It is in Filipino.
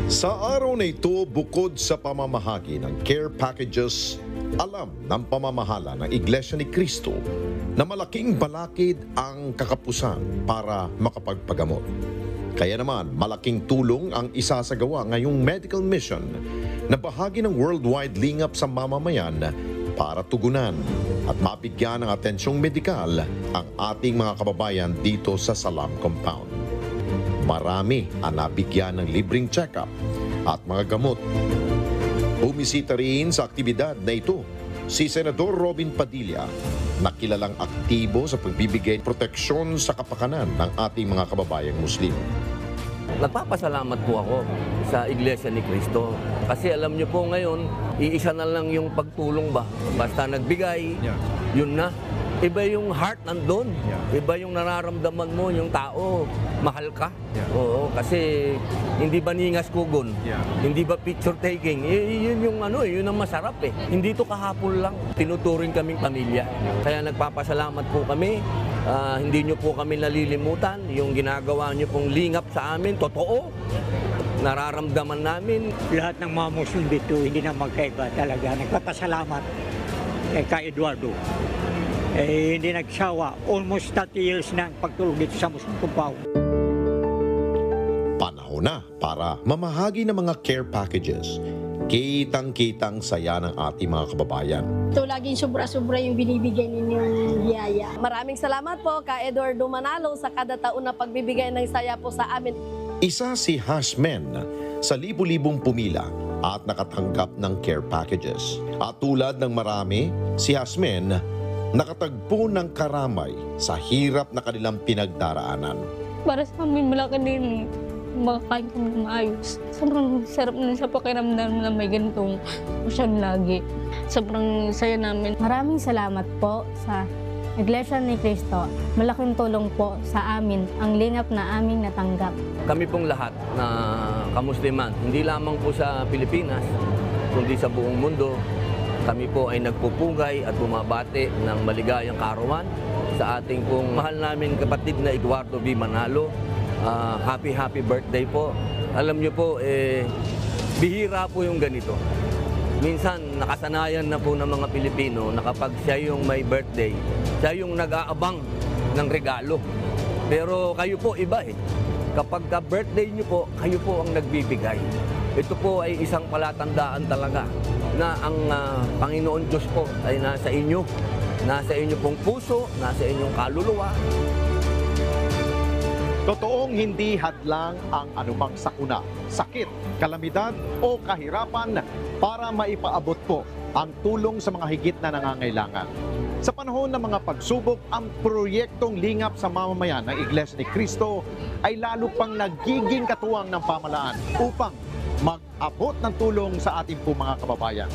Sa araw na ito, bukod sa pamamahagi ng care packages, alam ng pamamahala ng Iglesia ni Cristo na malaking balakid ang kakapusan para makapagpagamot. Kaya naman, malaking tulong ang isasagawa ngayong medical mission na bahagi ng worldwide lingap sa mamamayan para tugunan at mabigyan ng atensyong medikal ang ating mga kababayan dito sa Salam Compound. Marami ang nabigyan ng libreng check-up at mga gamot. Bumisita rin sa aktibidad na ito si Senador Robin Padilla na kilalang aktibo sa pagbibigay proteksyon sa kapakanan ng ating mga kababayang Muslim. Nagpapasalamat po ako sa Iglesia ni Cristo. Kasi alam niyo po ngayon, iisa na lang yung pagtulong ba? Basta nagbigay, yun na. Iba yung heart nandun. Iba yung nararamdaman mo, yung tao, mahal ka. Oo, kasi hindi ba ningas kugon? Hindi ba picture taking? Yun yung yun ang masarap eh. Hindi to kahapon lang. Tinuturing kaming pamilya. Kaya nagpapasalamat po kami. Hindi nyo po kami nalilimutan. Yung ginagawa nyo pong lingap sa amin, totoo. Nararamdaman namin. Lahat ng mga Muslim dito, hindi na magkaiba talaga. Nagpapasalamat kay Eduardo. Hindi nagsawa. Almost 30 years na ang pagtulong dito sa Muslim Compound. Panahon na para mamahagi ng mga care packages. Kitang-kitang saya ng ating mga kababayan. Ito laging sobra-sobra yung binibigay ninyong biyaya. Maraming salamat po kay Eduardo Manalo sa kada taon na pagbibigay ng saya po sa amin. Isa si Hasmen sa libu-libong pumila at nakatanggap ng care packages. At tulad ng marami, si Hasmen nakatagpo ng karamay sa hirap na kanilang pinagdaraanan. Para sa amin, malaki din makakain kami na maayos. Sobrang sarap na sa pakiramdam na may ganitong ocean lagi. Sobrang saya namin. Maraming salamat po sa Iglesia ni Cristo. Malaking tulong po sa amin ang lingap na aming natanggap. Kami pong lahat na kamusliman, hindi lamang po sa Pilipinas, kundi sa buong mundo, kami po ay nagpupugay at bumabati ng maligayang kaarawan sa ating pong mahal namin kapatid na Eduardo B. Manalo. Happy birthday po. Alam niyo po, bihira po yung ganito. Minsan, nakasanayan na po ng mga Pilipino na kapag siya yung may birthday, siya yung nag-aabang ng regalo. Pero kayo po iba eh. Kapag ka-birthday niyo po, kayo po ang nagbibigay. Ito po ay isang palatandaan talaga na ang Panginoon Diyos po ay nasa inyo. Nasa inyo pong puso, nasa inyong kaluluwa. Totoong hindi hadlang ang anumang sakuna, sakit, kalamidad o kahirapan para maipaabot po ang tulong sa mga higit na nangangailangan. Sa panahon ng mga pagsubok, ang proyektong lingap sa mamamayan ng Iglesia ni Cristo ay lalo pang nagiging katuwang ng pamahalaan upang mag-abot ng tulong sa ating po mga kababayan.